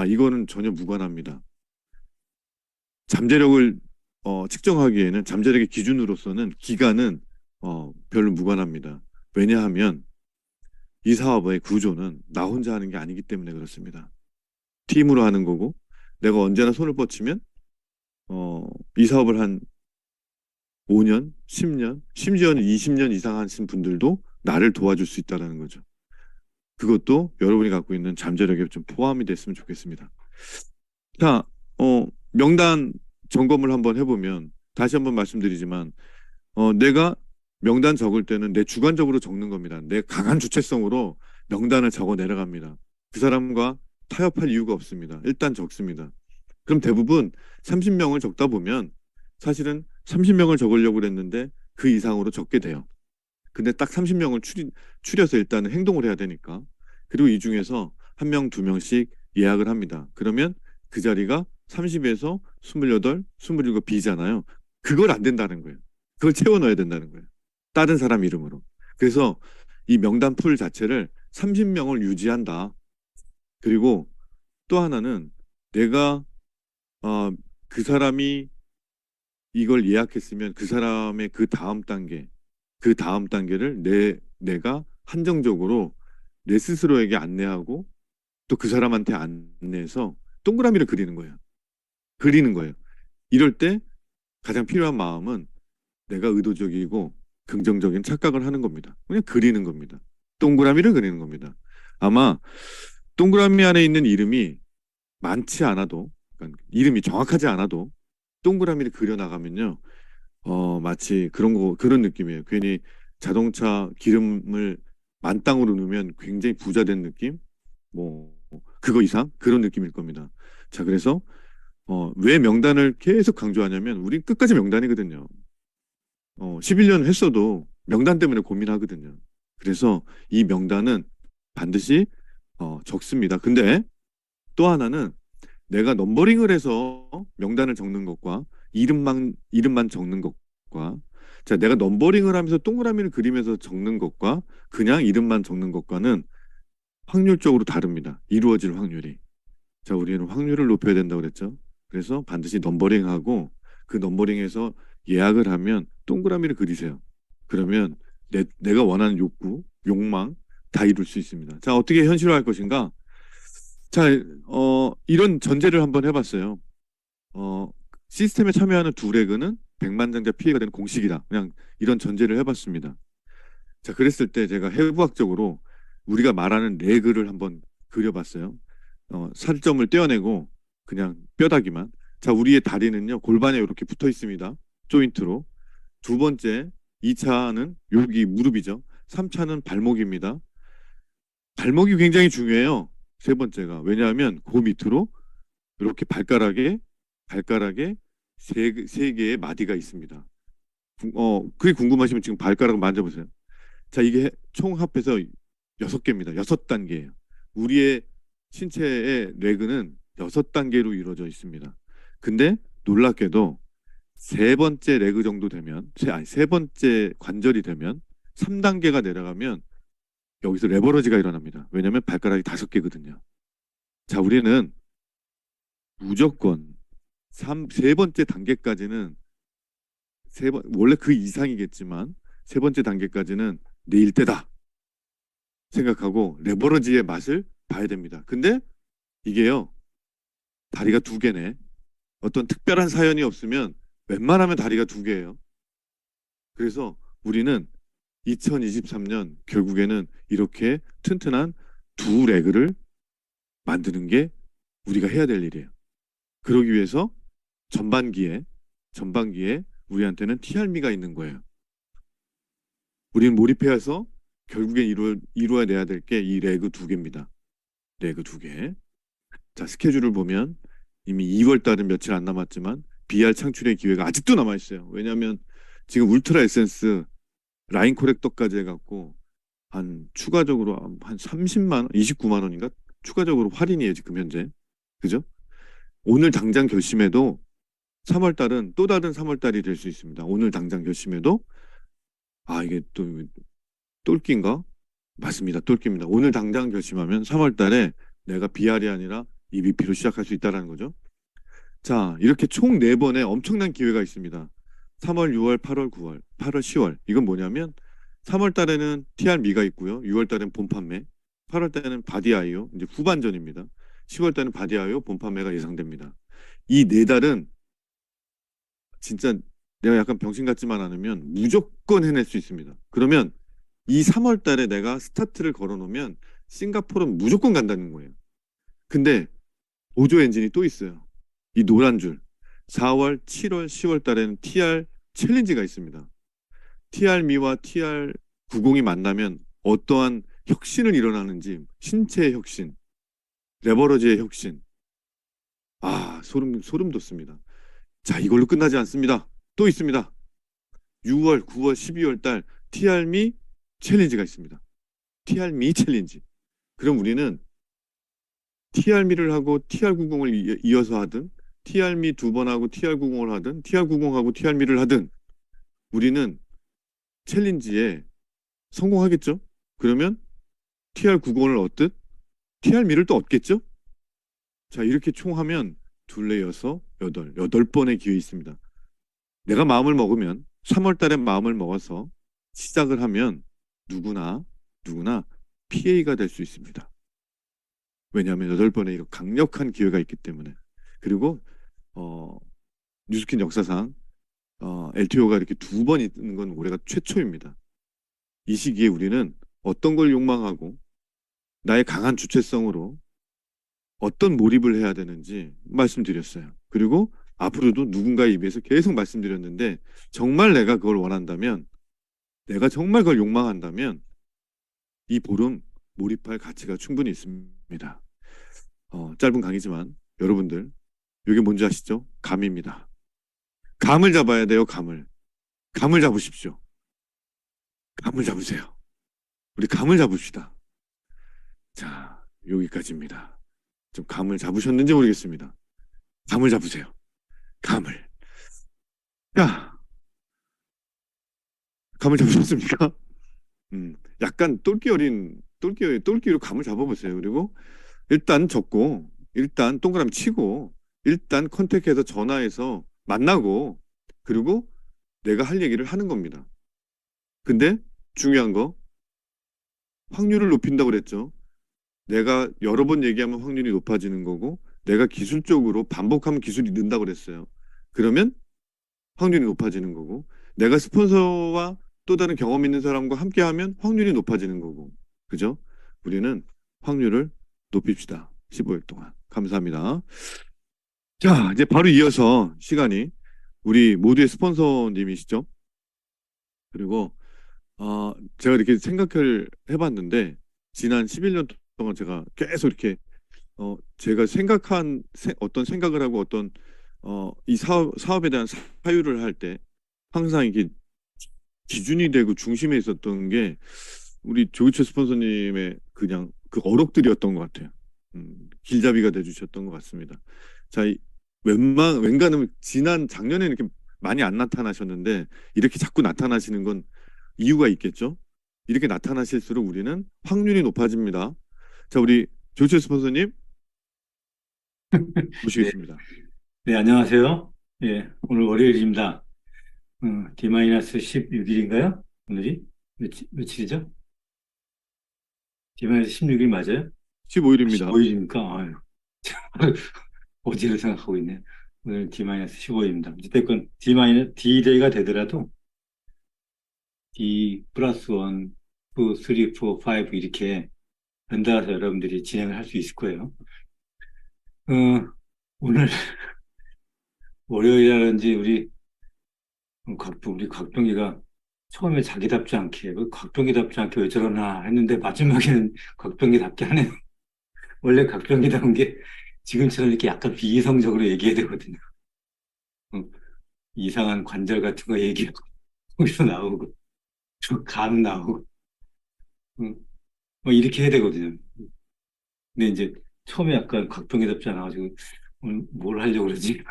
이거는 전혀 무관합니다. 잠재력을 측정하기에는 잠재력의 기준으로서는 기간은 별로 무관합니다. 왜냐하면 이 사업의 구조는 나 혼자 하는 게 아니기 때문에 그렇습니다. 팀으로 하는 거고 내가 언제나 손을 뻗치면 이 사업을 한 5년, 10년, 심지어는 20년 이상 하신 분들도 나를 도와줄 수 있다는 거죠. 그것도 여러분이 갖고 있는 잠재력에 좀 포함이 됐으면 좋겠습니다. 자, 명단 점검을 한번 해보면 다시 한번 말씀드리지만 내가 명단 적을 때는 내 주관적으로 적는 겁니다. 내 강한 주체성으로 명단을 적어 내려갑니다. 그 사람과 타협할 이유가 없습니다. 일단 적습니다. 그럼 대부분 30명을 적다 보면 사실은 30명을 적으려고 그랬는데 그 이상으로 적게 돼요. 근데 딱 30명을 추려서 일단은 행동을 해야 되니까. 그리고 이 중에서 1명, 2명씩 예약을 합니다. 그러면 그 자리가 30에서 28, 27 비잖아요. 그걸 안 된다는 거예요. 그걸 채워 넣어야 된다는 거예요. 다른 사람 이름으로. 그래서 이 명단 풀 자체를 30명을 유지한다. 그리고 또 하나는 내가 그 사람이 이걸 예약했으면 그 사람의 그 다음 단계, 그 다음 단계를 내가 한정적으로 내 스스로에게 안내하고 또 그 사람한테 안내해서 동그라미를 그리는 거예요. 그리는 거예요. 이럴 때 가장 필요한 마음은 내가 의도적이고 긍정적인 착각을 하는 겁니다. 그냥 그리는 겁니다. 동그라미를 그리는 겁니다. 아마 동그라미 안에 있는 이름이 많지 않아도, 그러니까 이름이 정확하지 않아도 동그라미를 그려 나가면요, 마치 그런 느낌이에요. 괜히 자동차 기름을 만땅으로 넣으면 굉장히 부자 된 느낌? 뭐, 그거 이상? 그런 느낌일 겁니다. 자, 그래서, 왜 명단을 계속 강조하냐면, 우린 끝까지 명단이거든요. 11년 했어도 명단 때문에 고민하거든요. 그래서 이 명단은 반드시, 적습니다. 근데 또 하나는 내가 넘버링을 해서 명단을 적는 것과 이름만 적는 것과 자, 내가 넘버링을 하면서 동그라미를 그리면서 적는 것과 그냥 이름만 적는 것과는 확률적으로 다릅니다. 이루어질 확률이. 자, 우리는 확률을 높여야 된다고 그랬죠. 그래서 반드시 넘버링하고 그 넘버링에서 예약을 하면 동그라미를 그리세요. 그러면 내가 원하는 욕망 다 이룰 수 있습니다. 자, 어떻게 현실화할 것인가? 자, 이런 전제를 한번 해봤어요. 어, 시스템에 참여하는 두 레그는 백만장자 피해가 되는 공식이다. 그냥 이런 전제를 해봤습니다. 자, 그랬을 때 제가 해부학적으로 우리가 말하는 레그를 한번 그려봤어요. 살점을 떼어내고 그냥 뼈다귀만. 자, 우리의 다리는요, 골반에 이렇게 붙어 있습니다. 조인트로. 두 번째, 2차는 여기 무릎이죠. 3차는 발목입니다. 발목이 굉장히 중요해요. 세 번째가. 왜냐하면 그 밑으로 이렇게 발가락에 세 개의 마디가 있습니다. 그게 궁금하시면 지금 발가락을 만져보세요. 자, 이게 총 합해서 6개입니다. 6단계예요. 우리의 신체의 레그는 6단계로 이루어져 있습니다. 근데 놀랍게도 세 번째 레그 정도 되면, 세 번째 관절이 되면 3단계가 내려가면 여기서 레버러지가 일어납니다. 왜냐하면 발가락이 5개거든요. 자, 우리는 무조건 세 번째 단계까지는 원래 그 이상이겠지만 세 번째 단계까지는 내일 때다 생각하고 레버러지의 맛을 봐야 됩니다. 근데 이게요, 다리가 2개네. 어떤 특별한 사연이 없으면 웬만하면 다리가 2개예요. 그래서 우리는 2023년 결국에는 이렇게 튼튼한 두 레그를 만드는 게 우리가 해야 될 일이에요. 그러기 위해서 전반기에 우리한테는 TRM가 있는 거예요. 우리는 몰입해서 결국엔 이루어내야 될 게 이 레그 2개입니다. 레그 2개. 자, 스케줄을 보면 이미 2월 달은 며칠 안 남았지만 BR 창출의 기회가 아직도 남아 있어요. 왜냐하면 지금 울트라 에센스 라인 코렉터까지 해갖고 한 추가적으로 한 30만 원, 29만 원인가 추가적으로 할인이에요 지금 현재. 그죠? 오늘 당장 결심해도 3월 달은 또 다른 3월 달이 될 수 있습니다. 오늘 당장 결심해도 이게 또 똘끼인가? 맞습니다. 똘끼입니다. 오늘 당장 결심하면 3월 달에 내가 BR이 아니라 EBP로 시작할 수 있다는 거죠. 자, 이렇게 총 4번의 엄청난 기회가 있습니다. 3월, 6월, 8월, 9월, 8월, 10월. 이건 뭐냐면 3월 달에는 TR미가 있고요. 6월 달에는 본 판매, 8월 달에는 바디아이오, 이제 후반전입니다. 10월 달에는 바디아이오, 본 판매가 예상됩니다. 이 4달은 진짜 내가 약간 병신 같지만 않으면 무조건 해낼 수 있습니다. 그러면 이 3월 달에 내가 스타트를 걸어놓으면 싱가포르는 무조건 간다는 거예요. 근데 보조 엔진이 또 있어요. 이 노란 줄. 4월, 7월, 10월 달에는 TR 챌린지가 있습니다. TR미와 TR90이 만나면 어떠한 혁신을 일어나는지, 신체의 혁신, 레버러지의 혁신. 소름 돋습니다. 자, 이걸로 끝나지 않습니다. 또 있습니다. 6월, 9월, 12월 달 TR미 챌린지가 있습니다. TR미 챌린지. 그럼 우리는 TR미를 하고 TR90을 이어서 하든 TR미 2번 하고 TR90을 하든 TR90하고 TR미를 하든 우리는 챌린지에 성공하겠죠? 그러면 TR90을 얻듯 TR미를 또 얻겠죠? 자, 이렇게 총 하면 둘레 8번의 기회 있습니다. 내가 마음을 먹으면 3월 달에 마음을 먹어서 시작을 하면 누구나 PA가 될 수 있습니다. 왜냐하면 8번의 이런 강력한 기회가 있기 때문에. 그리고 어, 뉴스킨 역사상 LTO가 이렇게 2번 있는 건 올해가 최초입니다. 이 시기에 우리는 어떤 걸 욕망하고 나의 강한 주체성으로 어떤 몰입을 해야 되는지 말씀드렸어요. 그리고 앞으로도 누군가에 입에서 계속 말씀드렸는데 정말 내가 그걸 원한다면 내가 정말 그걸 욕망한다면 이 보름 몰입할 가치가 충분히 있습니다. 짧은 강의지만 여러분들 이게 뭔지 아시죠? 감입니다. 감을 잡아야 돼요. 감을 잡으십시오. 감을 잡으세요. 우리 감을 잡읍시다. 자, 여기까지입니다. 좀 감을 잡으셨는지 모르겠습니다. 감을 잡으세요. 감을. 야, 감을 잡으셨습니까? 약간 똘끼로 감을 잡아보세요. 그리고 일단 적고, 일단 동그라미 치고, 일단 컨택해서 전화해서 만나고, 그리고 내가 할 얘기를 하는 겁니다. 근데 중요한 거, 확률을 높인다고 그랬죠. 내가 여러 번 얘기하면 확률이 높아지는 거고, 내가 기술적으로 반복하면 기술이 는다고 그랬어요. 그러면 확률이 높아지는 거고, 내가 스폰서와 또 다른 경험 있는 사람과 함께 하면 확률이 높아지는 거고, 그죠? 우리는 확률을 높입시다. 15일 동안. 감사합니다. 자, 이제 바로 이어서 시간이 우리 모두의 스폰서님이시죠? 그리고 제가 이렇게 생각을 해봤는데 지난 11년 동안 제가 계속 이렇게 제가 생각한 어떤 생각을 하고 어떤 이 사업에 대한 사유를 할 때 항상 이게 기준이 되고 중심에 있었던 게 우리 조기철 스폰서님의 그냥 그 어록들이었던 것 같아요. 길잡이가 돼주셨던 것 같습니다. 자, 웬간하면 지난 작년에는 이렇게 많이 안 나타나셨는데 이렇게 자꾸 나타나시는 건 이유가 있겠죠? 이렇게 나타나실수록 우리는 확률이 높아집니다. 자, 우리 조기철 스폰서님 네, 모시겠습니다. 네, 안녕하세요. 예, 오늘 월요일입니다. D-16일인가요? 오늘이? 며칠이죠? D-16일 맞아요? 15일입니다. 15일입니까? 아유, 어제를 생각하고 있네. 오늘 D-15일입니다. 어쨌든 D-Day가 되더라도 D 플러스 1, 2, 3, 4, 5 이렇게 연달아서 여러분들이 진행을 할 수 있을 거예요. 오늘 월요일이라든지 우리 곽동기가 처음에 자기답지 않게, 왜 곽동기답지 않게 왜 저러나 했는데 마지막에는 곽동기답게 하네요. 원래 곽동기다운 게 지금처럼 이렇게 약간 비이성적으로 얘기해야 되거든요. 어, 이상한 관절 같은 거 얘기하고, 거기서 나오고, 감 나오고, 뭐 이렇게 해야 되거든요. 근데 이제 처음에 약간 곽동기답지 않아가지고, 오늘 뭘 하려고 그러지?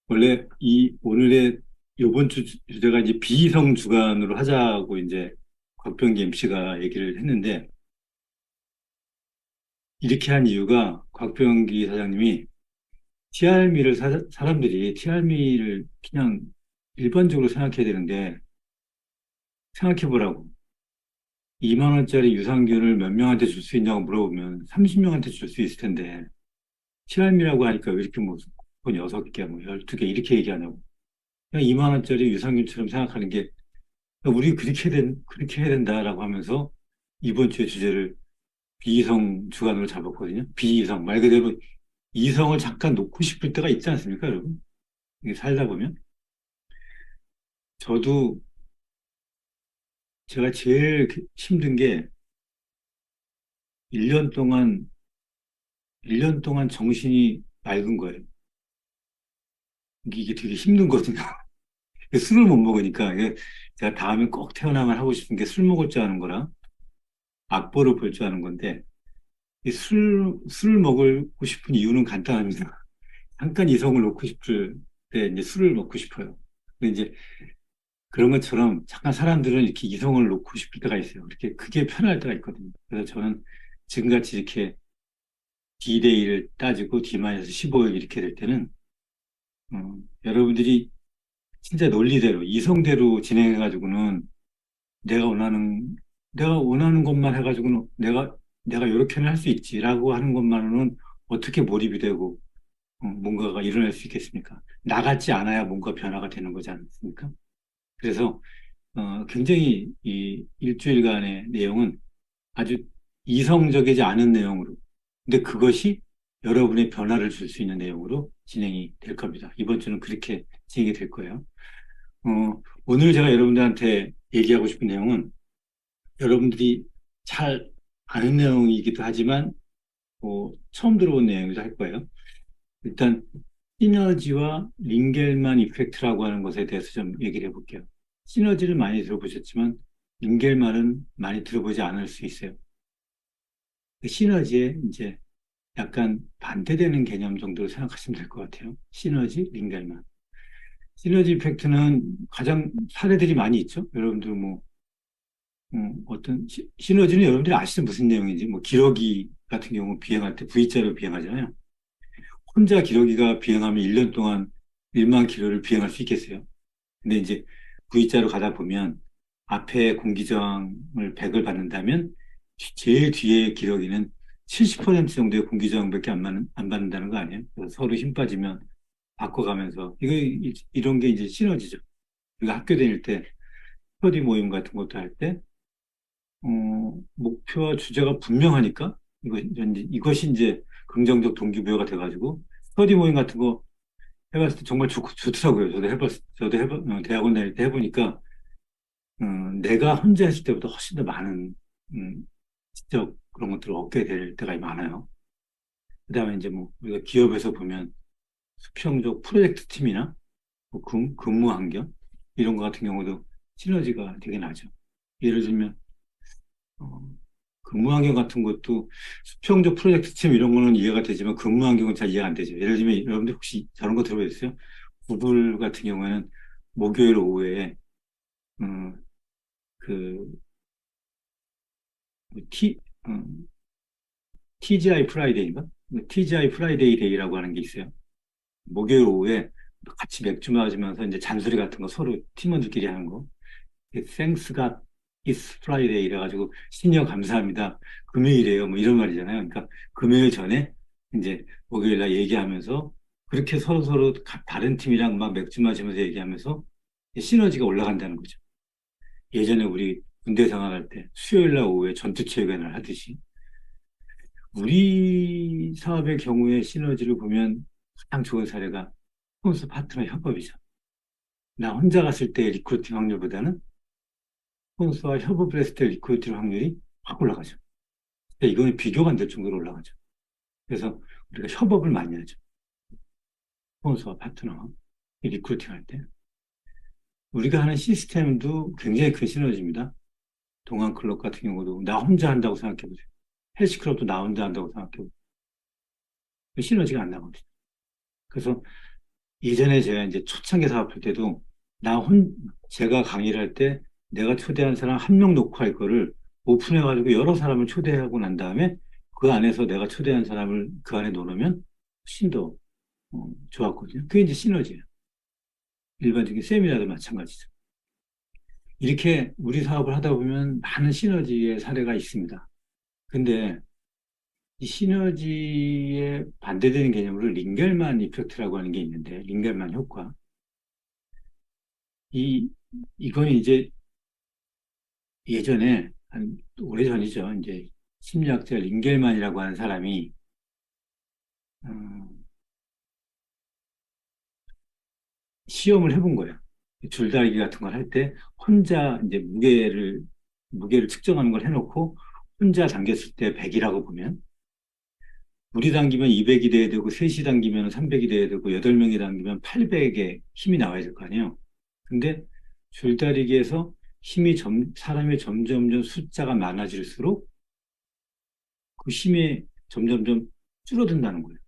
원래 오늘의 요번 주제가 이제 비이성 주간으로 하자고 이제 곽병기 MC가 얘기를 했는데 이렇게 한 이유가 곽병기 사장님이 사람들이 TRM를 그냥 일반적으로 생각해야 되는데 생각해 보라고. 2만 원짜리 유산균을 몇 명한테 줄 수 있냐고 물어보면 30명한테 줄 수 있을 텐데 TRM이라고 하니까 왜 이렇게 뭐 6개, 뭐 12개 이렇게 얘기하냐고. 그냥 2만 원짜리 유산균처럼 생각하는 게 우리 그렇게 해야 된다라고 하면서 이번 주의 주제를 비이성 주간으로 잡았거든요. 비이성. 말 그대로 이성을 잠깐 놓고 싶을 때가 있지 않습니까, 여러분? 이게 살다 보면. 저도 제가 제일 힘든 게 1년 동안, 1년 동안 정신이 맑은 거예요. 이게 되게 힘든거든요. 술을 못 먹으니까. 제가 다음에 꼭 태어나면 하고 싶은 게 술 먹을 줄 아는 거랑 악보를 볼 줄 아는 건데, 술을 먹고 싶은 이유는 간단합니다. 잠깐 이성을 놓고 싶을 때 이제 술을 먹고 싶어요. 근데 이제 그런 것처럼 잠깐 사람들은 이렇게 이성을 놓고 싶을 때가 있어요. 이렇게 크게 편할 때가 있거든요. 그래서 저는 지금같이 이렇게 D-Day를 따지고 D-15일 이렇게 될 때는, 여러분들이 진짜 논리대로, 이성대로 진행해가지고는 내가 원하는, 내가 원하는 것만 해가지고는 내가 이렇게는 할 수 있지라고 하는 것만으로는 어떻게 몰입이 되고, 뭔가가 일어날 수 있겠습니까? 나 같지 않아야 뭔가 변화가 되는 거지 않습니까? 그래서, 굉장히 이 일주일간의 내용은 아주 이성적이지 않은 내용으로, 근데 그것이 여러분의 변화를 줄 수 있는 내용으로 진행이 될 겁니다. 이번 주는 그렇게 진행이 될 거예요. 오늘 제가 여러분들한테 얘기하고 싶은 내용은 여러분들이 잘 아는 내용이기도 하지만 처음 들어본 내용이기도 할 거예요. 일단 시너지와 링겔만 이펙트라고 하는 것에 대해서 좀 얘기를 해볼게요. 시너지를 많이 들어보셨지만 링겔만은 많이 들어보지 않을 수 있어요. 그 시너지에 이제 약간 반대되는 개념 정도로 생각하시면 될 것 같아요. 시너지, 링겔만. 시너지 이펙트는 가장 사례들이 많이 있죠. 여러분들 뭐 어떤 시너지는 여러분들이 아시는 무슨 내용인지 뭐 기러기 같은 경우 비행할 때 V자로 비행하잖아요. 혼자 기러기가 비행하면 1년 동안 1만 킬로를 비행할 수 있겠어요. 근데 이제 V자로 가다 보면 앞에 공기저항을 100을 받는다면 제일 뒤에 기러기는 70% 정도의 공기저항밖에 안 받는다는 거 아니에요? 그래서 서로 힘 빠지면 바꿔가면서 이런 게 이제 시너지죠. 우리가 학교 다닐 때 스터디 모임 같은 것도 할 때 목표와 주제가 분명하니까 이것이 이제 긍정적 동기부여가 돼가지고 스터디 모임 같은 거 해봤을 때 정말 좋더라고요. 대학원 다닐 때 해보니까 내가 혼자 했을 때보다 훨씬 더 많은 지적 그런 것들을 얻게 될 때가 많아요. 그다음에 이제 뭐 우리가 기업에서 보면 수평적 프로젝트 팀이나 뭐 근무 환경 이런 거 같은 경우도 시너지가 되게 나죠. 예를 들면 어, 근무 환경 같은 것도 수평적 프로젝트 팀 이런 거는 이해가 되지만 근무 환경은 잘 이해가 안 되죠. 예를 들면 여러분들 혹시 저런 거 들어보셨어요? 구글 같은 경우에는 목요일 오후에 음, 그 T TGI 프라이데이인가? TGI 프라이데이 데이라고 하는 게 있어요. 목요일 오후에 같이 맥주 마시면서 이제 잔소리 같은 거 서로 팀원들끼리 하는 거. Thanks God it's Friday 이래가지고 신여 감사합니다. 금요일이에요. 뭐 이런 말이잖아요. 그러니까 금요일 전에 이제 목요일 날 얘기하면서 그렇게 서로 다른 팀이랑 막 맥주 마시면서 얘기하면서 시너지가 올라간다는 거죠. 예전에 우리 군대 생활할 때 수요일 날 오후에 전투체육회를 하듯이 우리 사업의 경우에 시너지를 보면 가장 좋은 사례가 스폰서 파트너 협업이죠. 나 혼자 갔을 때 리크루팅 확률보다는 스폰서와 협업을 했을 때 리크루팅 확률이 확 올라가죠. 근데 이거는 비교가 안 될 정도로 올라가죠. 그래서 우리가 협업을 많이 하죠. 스폰서와 파트너와 리크루팅 할 때. 우리가 하는 시스템도 굉장히 큰 시너지입니다. 동안클럽 같은 경우도 나 혼자 한다고 생각해보세요. 헬스클럽도 나 혼자 한다고 생각해보세요. 시너지가 안 나거든요. 그래서 예전에 제가 이제 초창기 사업할 때도 제가 강의를 할 때 내가 초대한 사람 한 명 놓고 할 거를 오픈해가지고 여러 사람을 초대하고 난 다음에 그 안에서 내가 초대한 사람을 그 안에 넣으면 훨씬 더 좋았거든요. 그게 이제 시너지예요. 일반적인 세미나도 마찬가지죠. 이렇게 우리 사업을 하다 보면 많은 시너지의 사례가 있습니다. 근데 이 시너지에 반대되는 개념으로 링겔만 이펙트라고 하는 게 있는데, 링겔만 효과. 이, 이건 이제 예전에, 한 오래전이죠. 이제 심리학자 링겔만이라고 하는 사람이, 음, 시험을 해본 거예요. 줄다리기 같은 걸 할 때 혼자 이제 무게를 측정하는 걸 해놓고 혼자 당겼을 때 100이라고 보면 둘이 당기면 200이 돼야 되고, 셋이 당기면 300이 돼야 되고, 8명이 당기면 800의 힘이 나와야 될 거 아니에요. 근데 줄다리기에서 사람이 점점점 숫자가 많아질수록 그 힘이 점점점 줄어든다는 거예요.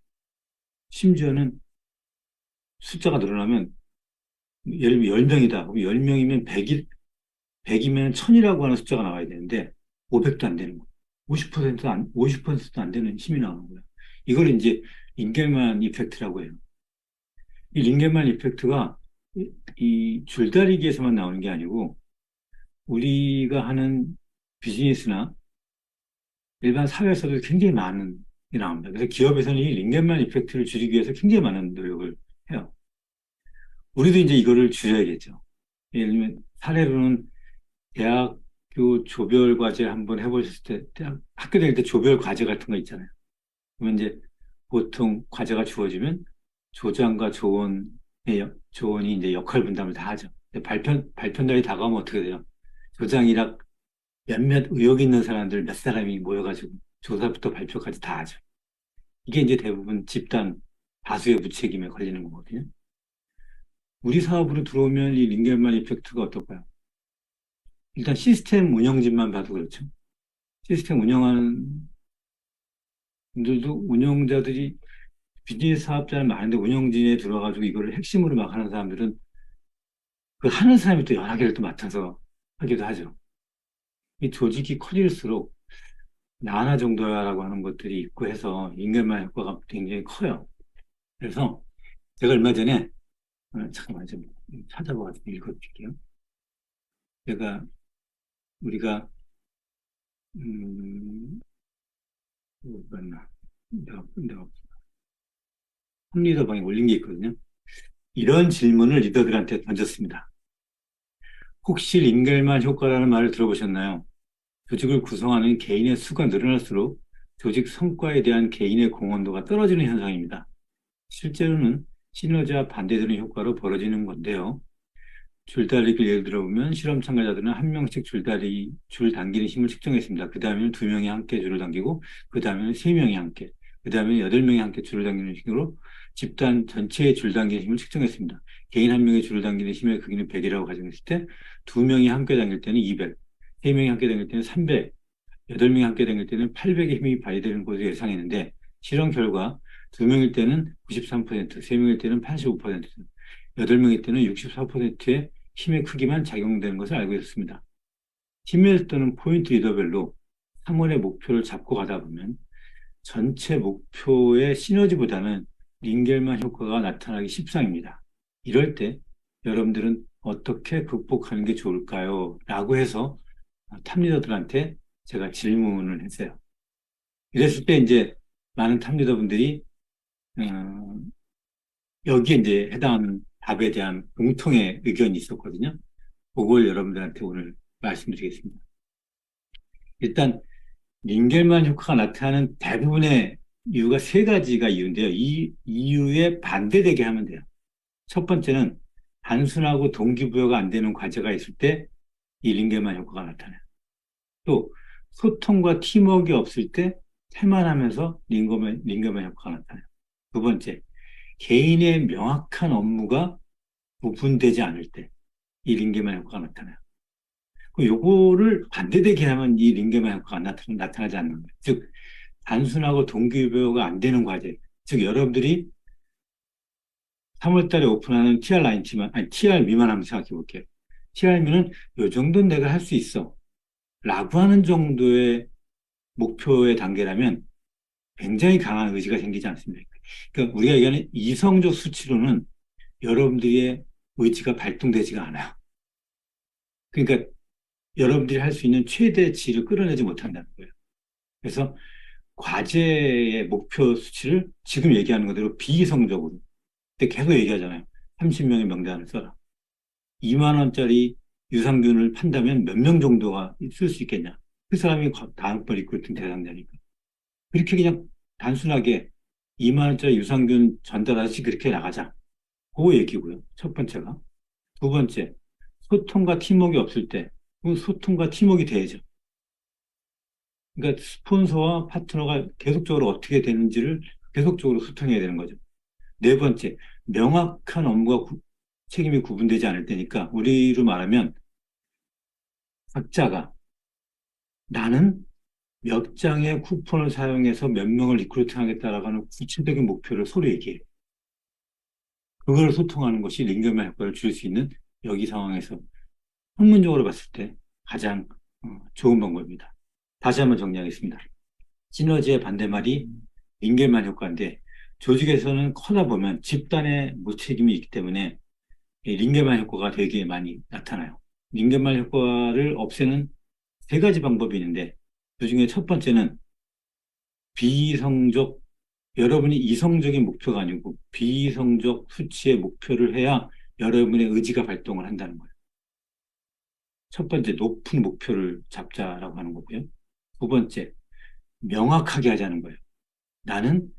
심지어는 숫자가 늘어나면 예를 들면 10명이다. 그럼 10명이면 100이면 1000이라고 하는 숫자가 나와야 되는데 500도 안 되는 거예요. 50%도 안 되는 힘이 나오는 거예요. 이걸 이제 링겔만 이펙트라고 해요. 이 링겔만 이펙트가 이 줄다리기에서만 나오는 게 아니고 우리가 하는 비즈니스나 일반 사회에서도 굉장히 많은 게 나옵니다. 그래서 기업에서는 이 링겔만 이펙트를 줄이기 위해서 굉장히 많은 노력을 해요. 우리도 이제 이거를 줄여야겠죠. 예를 들면 사례로는 대학교 조별 과제 한번 해보셨을 때, 학교 다닐 때 조별 과제 같은 거 있잖아요. 그러면 이제 보통 과제가 주어지면 조장과 조원이 이제 역할 분담을 다 하죠. 근데 발표날이 다가오면 어떻게 돼요? 조장이랑 몇몇 의욕 있는 사람들 몇 사람이 모여가지고 조사부터 발표까지 다 하죠. 이게 이제 대부분 집단 다수의 무책임에 걸리는 거거든요. 우리 사업으로 들어오면 이 링겔만 이펙트가 어떨까요? 일단 시스템 운영진만 봐도 그렇죠. 시스템 운영하는 분들도 운영자들이 비즈니스 사업자는 많은데 운영진에 들어가지고 이거를 핵심으로 막 하는 사람들은 그 하는 사람이 또 여러 개를 또 맡아서 하기도 하죠. 이 조직이 커질수록 나 하나 정도야라고 하는 것들이 있고 해서 인간만 효과가 굉장히 커요. 그래서 제가 얼마 전에 잠깐만 좀 찾아봐가지고 읽어드릴게요. 제가 우리가 맞나 내가 홈리더방에 올린 게 있거든요. 이런 질문을 리더들한테 던졌습니다. 혹시 링겔만 효과라는 말을 들어보셨나요? 조직을 구성하는 개인의 수가 늘어날수록 조직 성과에 대한 개인의 공헌도가 떨어지는 현상입니다. 실제로는 시너지와 반대되는 효과로 벌어지는 건데요. 줄다리기를 예를 들어보면 실험 참가자들은 한 명씩 줄 당기는 힘을 측정했습니다. 그 다음에는 두 명이 함께 줄을 당기고, 그 다음에는 세 명이 함께, 그 다음에는 8명이 함께 줄을 당기는 식으로 집단 전체의 줄 당기는 힘을 측정했습니다. 개인 한 명의 줄을 당기는 힘의 크기는 100이라고 가정했을 때, 두 명이 함께 당길 때는 200, 세 명이 함께 당길 때는 300, 8명이 함께 당길 때는 800의 힘이 발휘되는 것으로 예상했는데, 실험 결과 두 명일 때는 93%, 세 명일 때는 85%, 8명일 때는 64%의 힘의 크기만 작용되는 것을 알고 있었습니다. 팀에 또는 포인트 리더별로 3월의 목표를 잡고 가다 보면 전체 목표의 시너지보다는 링겔만 효과가 나타나기 십상입니다. 이럴 때 여러분들은 어떻게 극복하는 게 좋을까요? 라고 해서 탑리더들한테 제가 질문을 했어요. 이랬을 때 이제 많은 탑리더분들이 여기에 이제 해당하는 답에 대한 공통의 의견이 있었거든요. 그걸 여러분들한테 오늘 말씀드리겠습니다. 일단 링겔만 효과가 나타나는 대부분의 이유가 세 가지가 이유인데요. 이 이유에 반대되게 하면 돼요. 첫 번째는 단순하고 동기부여가 안 되는 과제가 있을 때 이 링겔만 효과가 나타나요. 또 소통과 팀워크가 없을 때 태만하면서 링겔만 효과가 나타나요. 두 번째, 개인의 명확한 업무가 구분되지 않을 때 이 링겔만 효과가 나타나요. 요거를 반대되게 하면 이 링겔만 효과가 나타나지 않는 거예요. 즉, 단순하고 동기부여가 안 되는 과제. 즉, 여러분들이 3월 달에 오픈하는 TR 미만 한번 생각해 볼게요. TR미는 요 정도는 내가 할 수 있어. 라고 하는 정도의 목표의 단계라면 굉장히 강한 의지가 생기지 않습니까? 그러니까 우리가 얘기하는 이성적 수치로는 여러분들의 의지가 발동되지가 않아요. 그러니까 여러분들이 할 수 있는 최대치를 끌어내지 못한다는 거예요. 그래서 과제의 목표 수치를 지금 얘기하는 그대로 비이성적으로, 근데 계속 얘기하잖아요. 30명의 명단을 써라. 2만 원짜리 유산균을 판다면 몇 명 정도가 쓸 수 있겠냐. 그 사람이 다음번 리크루팅 대상자니까. 그렇게 그냥 단순하게 2만 원짜리 유산균 전달하듯이 그렇게 나가자. 그 얘기고요. 첫 번째가. 두 번째, 소통과 팀워크가 없을 때, 그 소통과 팀워크가 돼야죠. 그러니까 스폰서와 파트너가 계속적으로 어떻게 되는지를 계속적으로 소통해야 되는 거죠. 네 번째, 명확한 업무가 책임이 구분되지 않을 때니까 우리로 말하면 각자가 나는 몇 장의 쿠폰을 사용해서 몇 명을 리크루팅하겠다라고 하는 구체적인 목표를 서로 얘기해요. 그걸 소통하는 것이 링겔만 효과를 줄 수 있는 여기 상황에서 학문적으로 봤을 때 가장 좋은 방법입니다. 다시 한번 정리하겠습니다. 시너지의 반대말이 링겔만 효과인데 조직에서는 커다 보면 집단의 무책임이 있기 때문에 이 링겔만 효과가 되게 많이 나타나요. 링겔만 효과를 없애는 세 가지 방법이 있는데 그중에 첫 번째는 비이성적 여러분이 이성적인 목표가 아니고 비이성적 수치의 목표를 해야 여러분의 의지가 발동을 한다는 거예요. 첫 번째, 높은 목표를 잡자라고 하는 거고요. 두 번째, 명확하게 하자는 거예요. 나는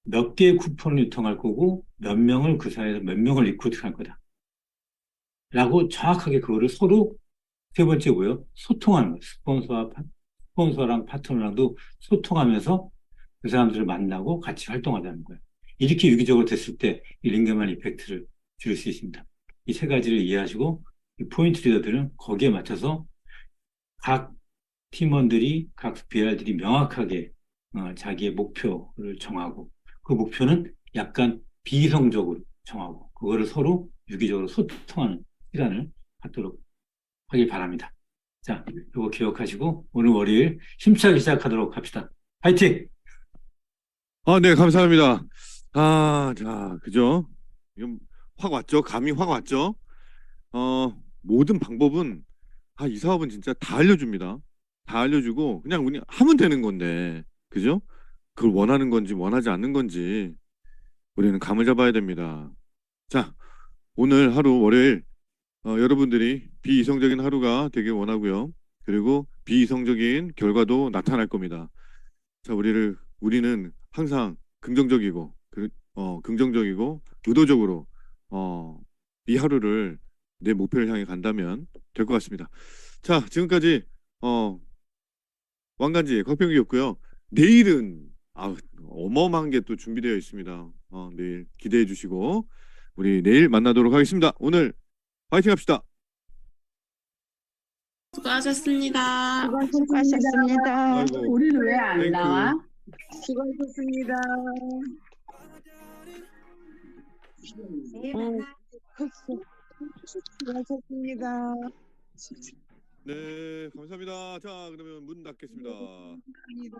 몇 개의 쿠폰을 유통할 거고 몇 명을 그 사이에서 몇 명을 리크루트할 거다. 라고 정확하게 그거를 서로 세 번째고요. 소통하는 거예요. 스폰서랑 파트너랑도 소통하면서 그 사람들을 만나고 같이 활동하자는 거예요. 이렇게 유기적으로 됐을 때 이 링겔만 이펙트를 줄일 수 있습니다. 이 세 가지를 이해하시고 이 포인트 리더들은 거기에 맞춰서 각 팀원들이, 각 BR들이 명확하게 자기의 목표를 정하고 그 목표는 약간 비이성적으로 정하고 그거를 서로 유기적으로 소통하는 시간을 갖도록 하길 바랍니다. 자, 이거 기억하시고 오늘 월요일 힘차게 시작하도록 합시다. 파이팅! 네, 감사합니다. 자, 그죠? 이건 확 왔죠? 감이 확 왔죠? 모든 방법은, 이 사업은 진짜 다 알려줍니다. 다 알려주고, 그냥 우리 하면 되는 건데, 그죠? 그걸 원하는 건지, 원하지 않는 건지, 우리는 감을 잡아야 됩니다. 자, 오늘 하루, 월요일, 여러분들이 비이성적인 하루가 되길 원하고요. 그리고 비이성적인 결과도 나타날 겁니다. 자, 우리는 항상 긍정적이고, 긍정적이고, 의도적으로, 이 하루를 내 목표를 향해 간다면 될 것 같습니다. 자, 지금까지, 왕간지 곽병기였고요. 내일은, 어마어마한 게 또 준비되어 있습니다. 내일 기대해 주시고, 우리 내일 만나도록 하겠습니다. 오늘 파이팅 합시다. 수고하셨습니다. 수고하셨습니다. 아이고, 우리는 왜 안 땡큐. 나와? 수고하셨습니다. 수고하셨습니다. 네, 감사합니다. 자, 그러면 문 닫겠습니다. 감사합니다.